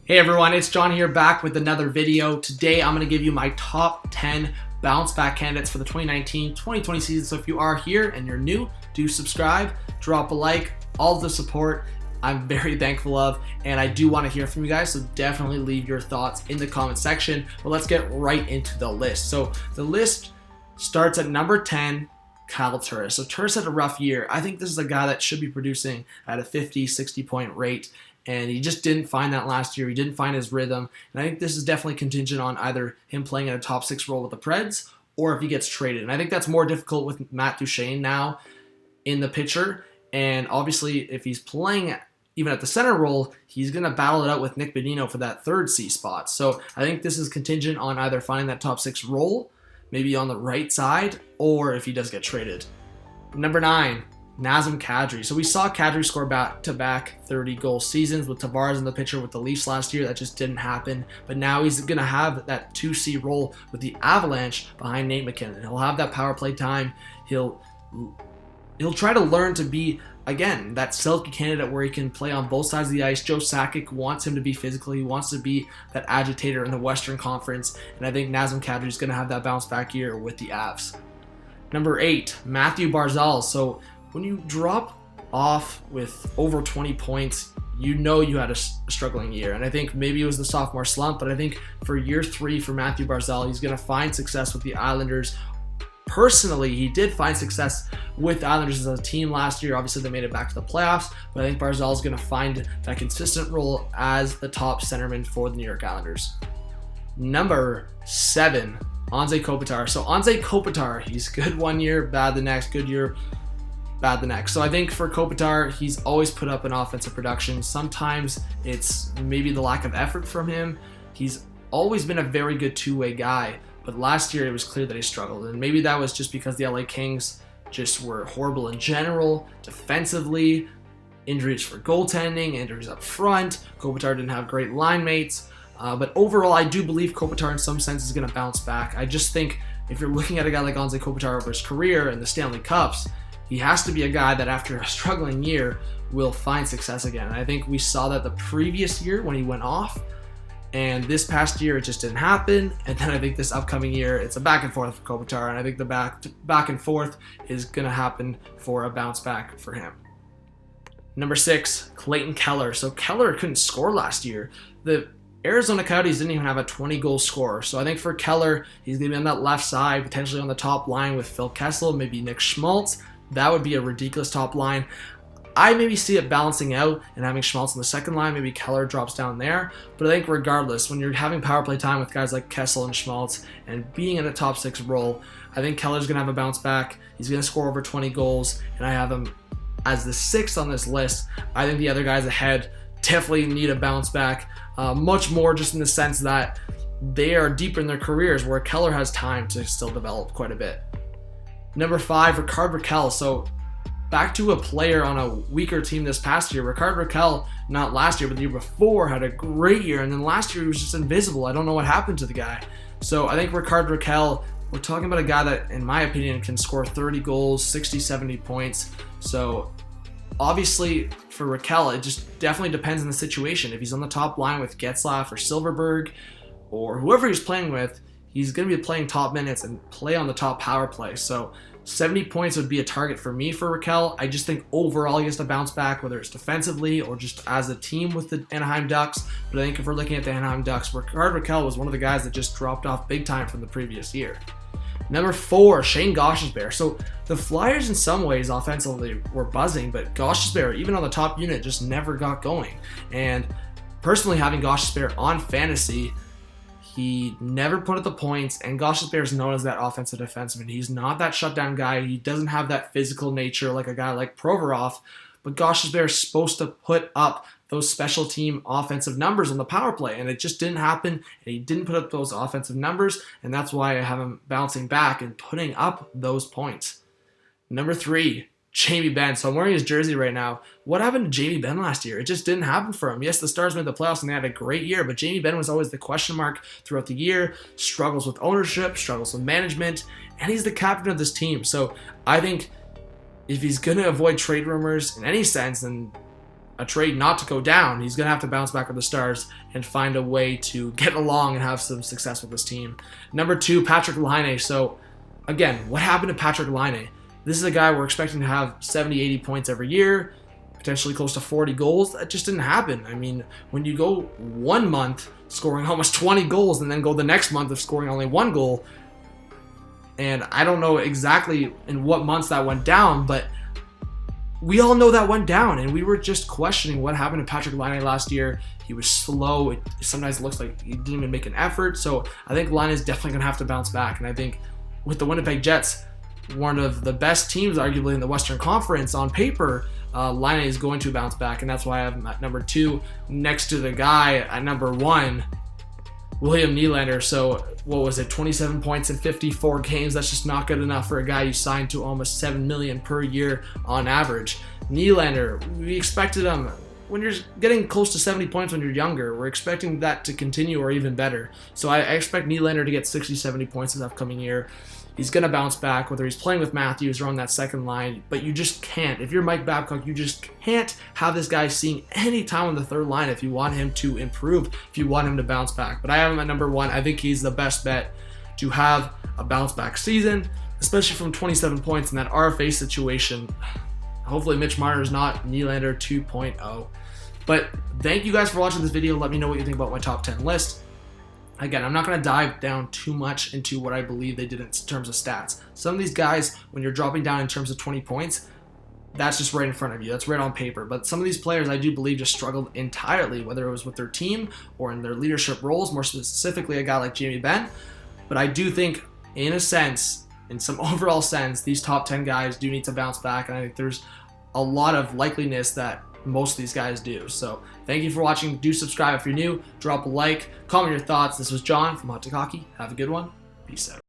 Hey everyone, it's John here back with another video. Today I'm going to give you my top 10 bounce back candidates for the 2019-2020 season. So if you are here and you're new, do subscribe, drop a like, all the support I'm very thankful of, and I do want to hear from you guys, so definitely leave your thoughts in the comment section. But let's get right into the list. So the list starts at number 10, Kyle Turris. So Turris had a rough year. I think this is a guy that should be producing at a 50-60 point rate. And he just didn't find that last year. He didn't find his rhythm. And I think this is definitely contingent on either him playing in a top 6 role with the Preds or if he gets traded. And I think that's more difficult with Matt Duchene now in the picture. And obviously, if he's playing even at the center role, he's going to battle it out with Nick Bonino for that third C spot. So I think this is contingent on either finding that top 6 role, maybe on the right side, or if he does get traded. Number 9. Nazem Kadri. So we saw Kadri score back-to-back 30-goal seasons with Tavares in the picture with the Leafs last year. That just didn't happen. But now he's going to have that 2C role with the Avalanche behind Nate McKinnon. He'll have that power play time. He'll try to learn to be, again, that silky candidate where he can play on both sides of the ice. Joe Sakic wants him to be physical. He wants to be that agitator in the Western Conference. And I think Nazem Kadri is going to have that bounce-back year with the Avs. Number 8, Matthew Barzal. So when you drop off with over 20 points, you know you had a struggling year. And I think maybe it was the sophomore slump, but I think for year 3 for Matthew Barzal, he's going to find success with the Islanders. Personally, he did find success with the Islanders as a team last year. Obviously, they made it back to the playoffs, but I think Barzal is going to find that consistent role as the top centerman for the New York Islanders. Number 7, Anze Kopitar. So Anze Kopitar, he's good one year, bad the next, good year, bad the next. So I think for Kopitar, he's always put up an offensive production. Sometimes it's maybe the lack of effort from him. He's always been a very good two-way guy, but last year it was clear that he struggled. And maybe that was just because the LA Kings just were horrible in general, defensively, injuries for goaltending, injuries up front. Kopitar didn't have great line mates. But overall, I do believe Kopitar in some sense is going to bounce back. I just think if you're looking at a guy like Anze Kopitar over his career and the Stanley Cups, he has to be a guy that after a struggling year will find success again. And I think we saw that the previous year when he went off, and this past year it just didn't happen. And then I think this upcoming year it's a back and forth for Kopitar, and I think the back and forth is going to happen for a bounce back for him. Number 6, Clayton Keller. So Keller couldn't score last year. The Arizona Coyotes didn't even have a 20-goal scorer. So I think for Keller, he's going to be on that left side, potentially on the top line with Phil Kessel, maybe Nick Schmaltz. That would be a ridiculous top line. I maybe see it balancing out and having Schmaltz on the second line. Maybe Keller drops down there. But I think regardless, when you're having power play time with guys like Kessel and Schmaltz and being in a top 6 role, I think Keller's going to have a bounce back. He's going to score over 20 goals, and I have him as the 6th on this list. I think the other guys ahead definitely need a bounce back, much more just in the sense that they are deeper in their careers where Keller has time to still develop quite a bit. Number 5, Rickard Rakell. So back to a player on a weaker team this past year. Rickard Rakell, not last year, but the year before, had a great year. And then last year he was just invisible. I don't know what happened to the guy. So I think Rickard Rakell, we're talking about a guy that, in my opinion, can score 30 goals, 60, 70 points. So obviously for Rakell, it just definitely depends on the situation. If he's on the top line with Getzlaf or Silverberg or whoever he's playing with, he's going to be playing top minutes and play on the top power play. So 70 points would be a target for me for Rakell. I just think overall he has to bounce back, whether it's defensively or just as a team with the Anaheim Ducks. But I think if we're looking at the Anaheim Ducks, Rickard Rakell was one of the guys that just dropped off big time from the previous year. Number 4, Shane Gostisbehere. So the Flyers in some ways offensively were buzzing, but Gostisbehere, even on the top unit, just never got going. And personally, having Gostisbehere on fantasy, he never put up the points, and Gostisbehere is known as that offensive defenseman. He's not that shutdown guy. He doesn't have that physical nature like a guy like Provorov, but Gostisbehere is supposed to put up those special team offensive numbers on the power play, and it just didn't happen, and he didn't put up those offensive numbers, and that's why I have him bouncing back and putting up those points. Number 3, Jamie Benn. So I'm wearing his jersey right now. What happened to Jamie Benn last year? It just didn't happen for him. Yes, the Stars made the playoffs and they had a great year, but Jamie Benn was always the question mark throughout the year. Struggles with ownership, struggles with management, and he's the captain of this team. So I think if he's going to avoid trade rumors in any sense, then a trade not to go down. He's going to have to bounce back with the Stars and find a way to get along and have some success with this team. Number 2, Patrik Laine. So, again, what happened to Patrik Laine? This is a guy we're expecting to have 70, 80 points every year, potentially close to 40 goals. That just didn't happen. I mean, when you go 1 month scoring almost 20 goals and then go the next month of scoring only 1 goal, and I don't know exactly in what months that went down, but we all know that went down, and we were just questioning what happened to Patrik Laine last year. He was slow. It sometimes looks like he didn't even make an effort. So I think Laine is definitely going to have to bounce back. And I think with the Winnipeg Jets, one of the best teams arguably in the Western Conference on paper, Laine is going to bounce back, and that's why I have him at number 2 next to the guy at number 1, William Nylander. So what was it, 27 points in 54 games? That's just not good enough for a guy you signed to almost $7 million per year on average. Nylander, we expected him, when you're getting close to 70 points when you're younger, we're expecting that to continue or even better. So I expect Nylander to get 60, 70 points this upcoming year. He's going to bounce back, whether he's playing with Matthews or on that second line, but you just can't. If you're Mike Babcock, you just can't have this guy seeing any time on the third line if you want him to improve, if you want him to bounce back. But I have him at number 1. I think he's the best bet to have a bounce back season, especially from 27 points in that RFA situation. Hopefully Mitch Marner is not Nylander 2.0. But thank you guys for watching this video. Let me know what you think about my top 10 list. Again, I'm not going to dive down too much into what I believe they did in terms of stats. Some of these guys, when you're dropping down in terms of 20 points, that's just right in front of you. That's right on paper. But some of these players, I do believe, just struggled entirely, whether it was with their team or in their leadership roles, more specifically a guy like Jamie Benn. But I do think, in a sense, in some overall sense, these top 10 guys do need to bounce back. And I think there's a lot of likeliness that most of these guys do. So thank you for watching. Do subscribe if you're new. Drop a like. Comment your thoughts. This was John from Hot Take Hockey. Have a good one. Peace out.